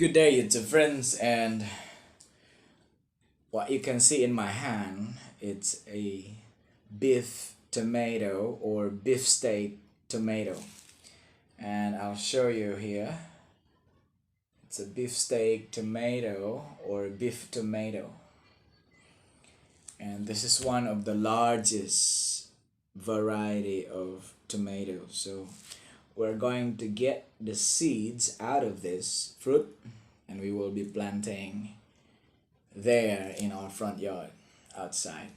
Good day, YouTube friends, and what you can see in my hand, it's a beef tomato or beefsteak tomato, and I'll show you here. It's a beefsteak tomato or beef tomato, and this is one of the largest variety of tomatoes. So we're going to get the seeds out of this fruit, and we will be planting there in our front yard outside.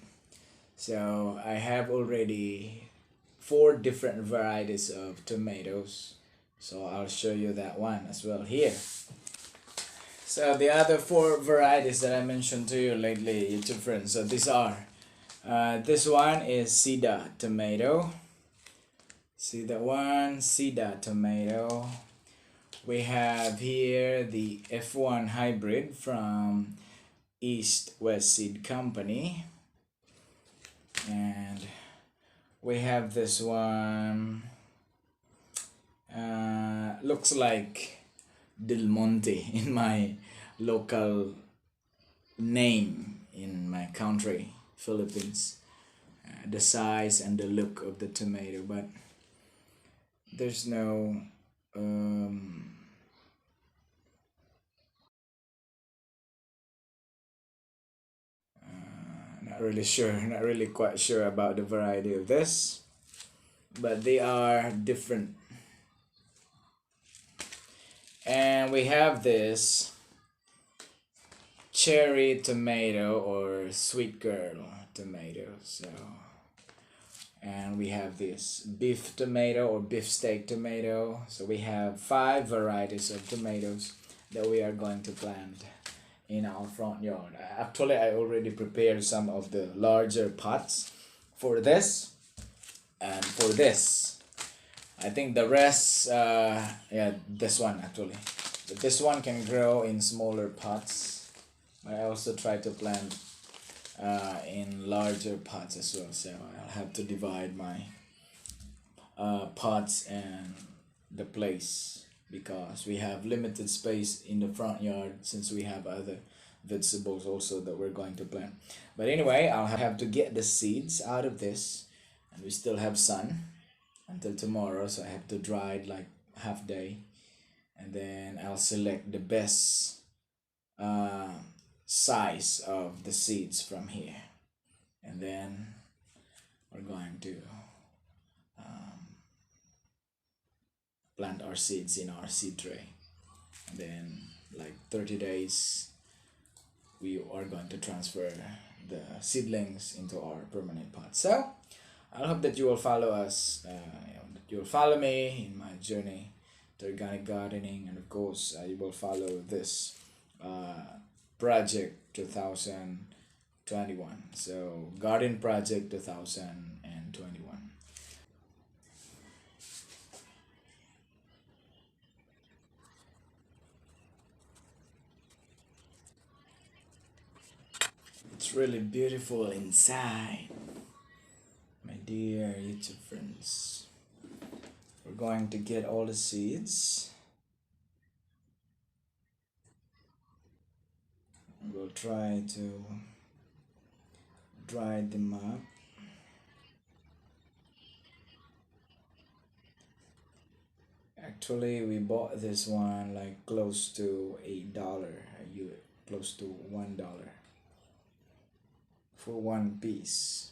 So I have already 4 different varieties of tomatoes, so I'll show you that one as well here. So the other 4 varieties that I mentioned to you lately, YouTube friends, so these are this one is Sida tomato. See that one, Sida tomato. We have here the F1 hybrid from East West Seed Company, and we have this one, looks like Del Monte in my local name in my country, Philippines. The size and the look of the tomato, but there's no not really quite sure about the variety of this, but they are different. And we have this cherry tomato or sweet girl tomato. So, and we have this beef tomato or beefsteak tomato. So we have 5 varieties of tomatoes that we are going to plant in our front yard. Actually, I already prepared some of the larger pots for this and for this. I think the rest, this one actually. But this one can grow in smaller pots. I also try to plant in larger pots as well. So I'll have to divide my pots and the place, because we have limited space in the front yard since we have other vegetables also that we're going to plant. But anyway, I'll have to get the seeds out of this, and we still have sun until tomorrow, so I have to dry it like half day, and then I'll select the best size of the seeds from here, and then we're going to plant our seeds in our seed tray, and then like 30 days we are going to transfer the seedlings into our permanent pot. So I hope that you will follow us, that you will follow me in my journey to organic gardening, and of course you will follow this project 2021. So garden project 2021. It's really beautiful inside, my dear YouTube friends. We're going to get all the seeds. We'll try to dry them up. Actually, we bought this one like close to $8, close to $1 for one piece.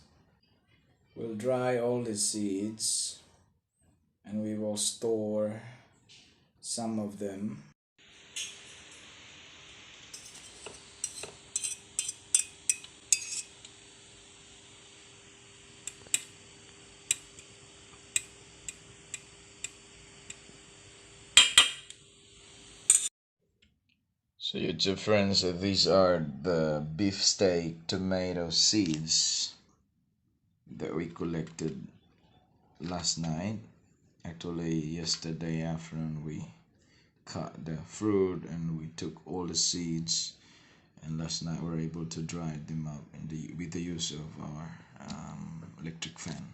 We'll dry all the seeds, and we will store some of them. So YouTube friends, these are the beefsteak tomato seeds that we collected last night. Actually, yesterday afternoon we cut the fruit and we took all the seeds, and last night we were able to dry them up with the use of our electric fan.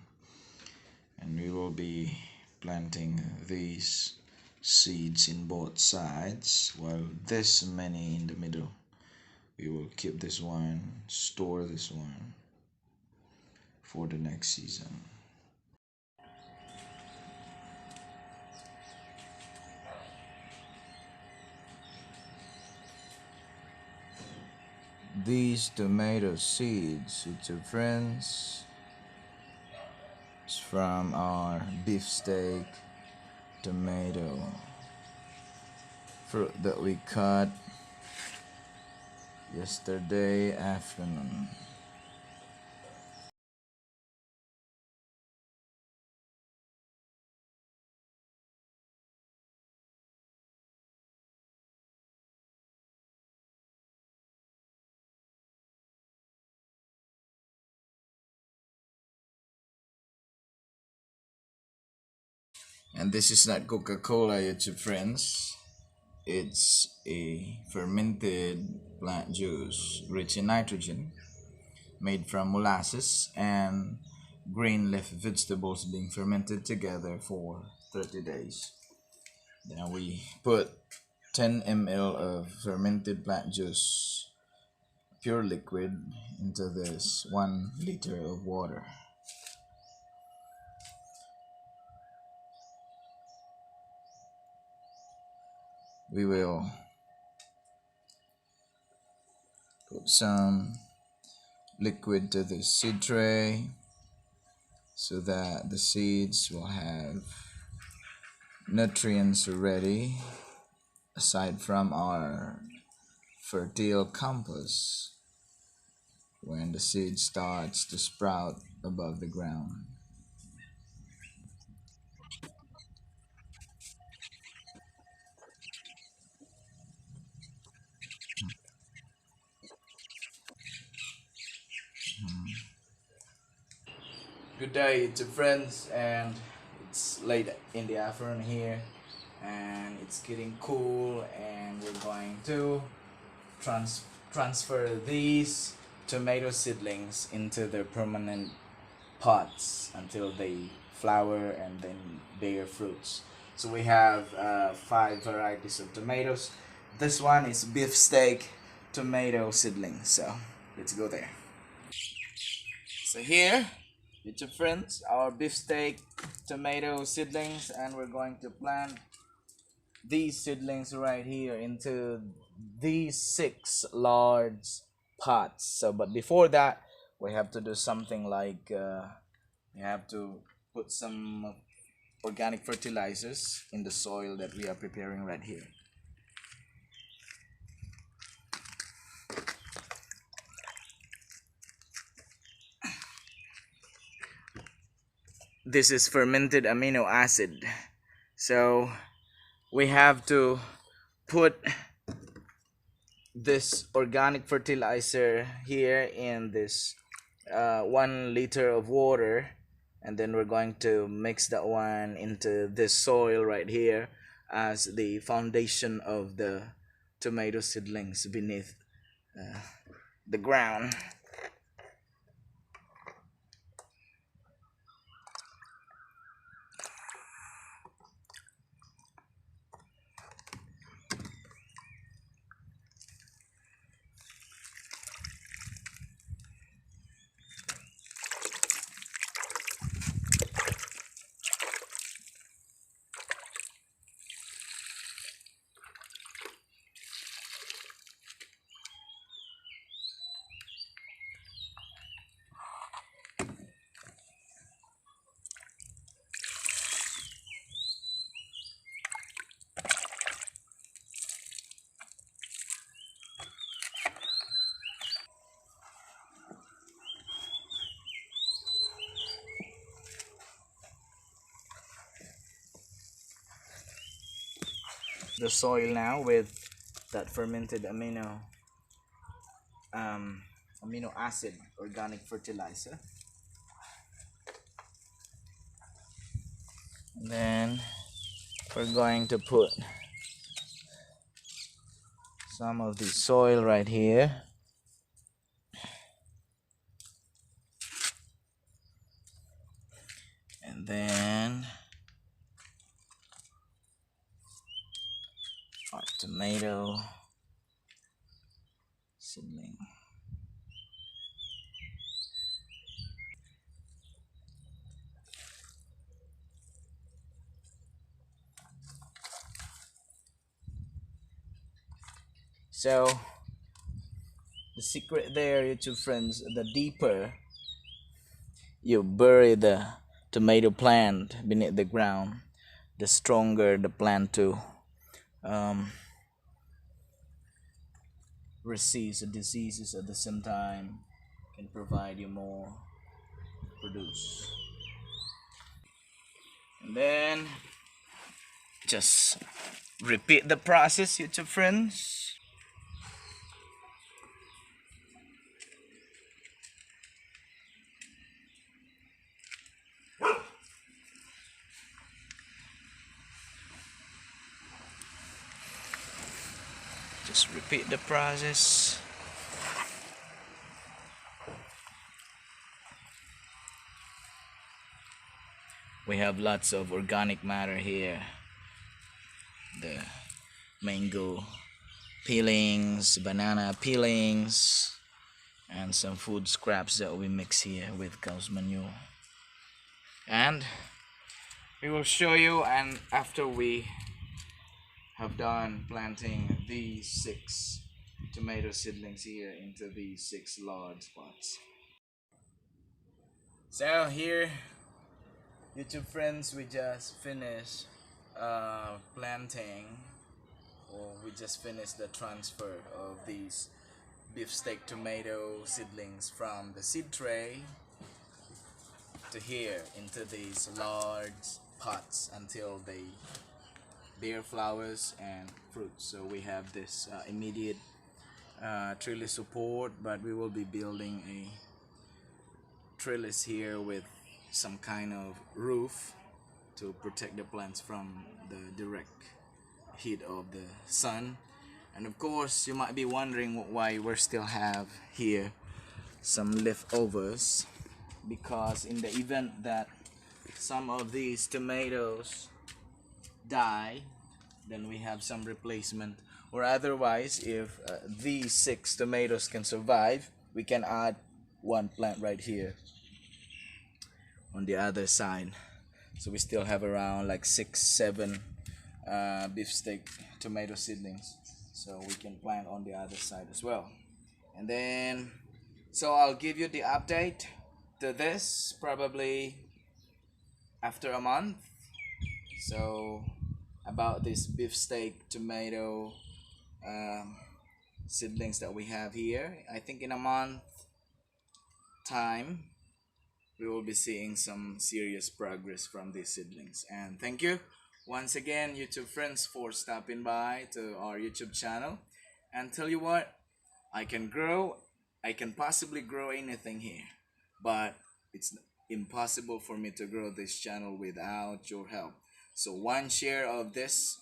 And we will be planting these seeds in both sides, while this many in the middle. We will keep this one, store this one for the next season. These tomato seeds, YouTube friends, is from our beefsteak tomato fruit that we cut yesterday afternoon. And this is not Coca-Cola, YouTube friends. It's a fermented plant juice rich in nitrogen, made from molasses and green leaf vegetables being fermented together for 30 days. Then we put 10 ml of fermented plant juice, pure liquid, into this 1 liter of water. We will put some liquid to the seed tray so that the seeds will have nutrients already aside from our fertile compost when the seed starts to sprout above the ground. Good day to friends, and it's late in the afternoon here, and it's getting cool, and we're going to transfer these tomato seedlings into their permanent pots until they flower and then bear fruits. So we have 5 varieties of tomatoes. This one is beefsteak tomato seedlings. So let's go there. So here, YouTube friends, our beefsteak tomato seedlings, and we're going to plant these seedlings right here into these 6 large pots. So but before that, we have to do something like we have to put some organic fertilizers in the soil that we are preparing right here. This is fermented amino acid, so we have to put this organic fertilizer here in this 1 liter of water, and then we're going to mix that one into this soil right here as the foundation of the tomato seedlings beneath the ground. The soil now with that fermented amino acid organic fertilizer. And then we're going to put some of the soil right here. And then seedling. So the secret there, YouTube friends, the deeper you bury the tomato plant beneath the ground, the stronger the plant to um, resist the diseases, at the same time can provide you more produce. And then just repeat the process, YouTube friends. Just repeat the process. We have lots of organic matter here. The mango peelings, banana peelings, and some food scraps that we mix here with cow's manure. And we will show you, and after we have done planting these 6 tomato seedlings here into these 6 large pots. So here, YouTube friends, we just finished planting, or we just finished the transfer of these beefsteak tomato seedlings from the seed tray to here into these large pots until they bear flowers and fruits. So we have this immediate trellis support, but we will be building a trellis here with some kind of roof to protect the plants from the direct heat of the sun. And of course, you might be wondering why we still have here some leftovers, because in the event that some of these tomatoes die, then we have some replacement, or otherwise if these 6 tomatoes can survive, we can add 1 plant right here on the other side. So we still have around like 6-7 beefsteak tomato seedlings, so we can plant on the other side as well. And then so I'll give you the update to this probably after a month. So about this beefsteak tomato seedlings that we have here, I think in a month time we will be seeing some serious progress from these seedlings. And thank you once again, YouTube friends, for stopping by to our YouTube channel. And tell you what, I can possibly grow anything here, but it's impossible for me to grow this channel without your help. So 1 share of this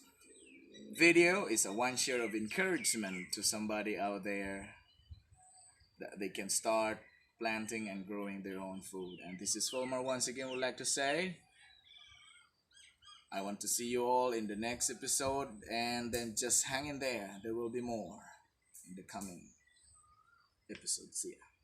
video is a 1 share of encouragement to somebody out there that they can start planting and growing their own food. And this is Fulmar once again would like to say, I want to see you all in the next episode, and then just hang in there. There will be more in the coming episodes. See ya.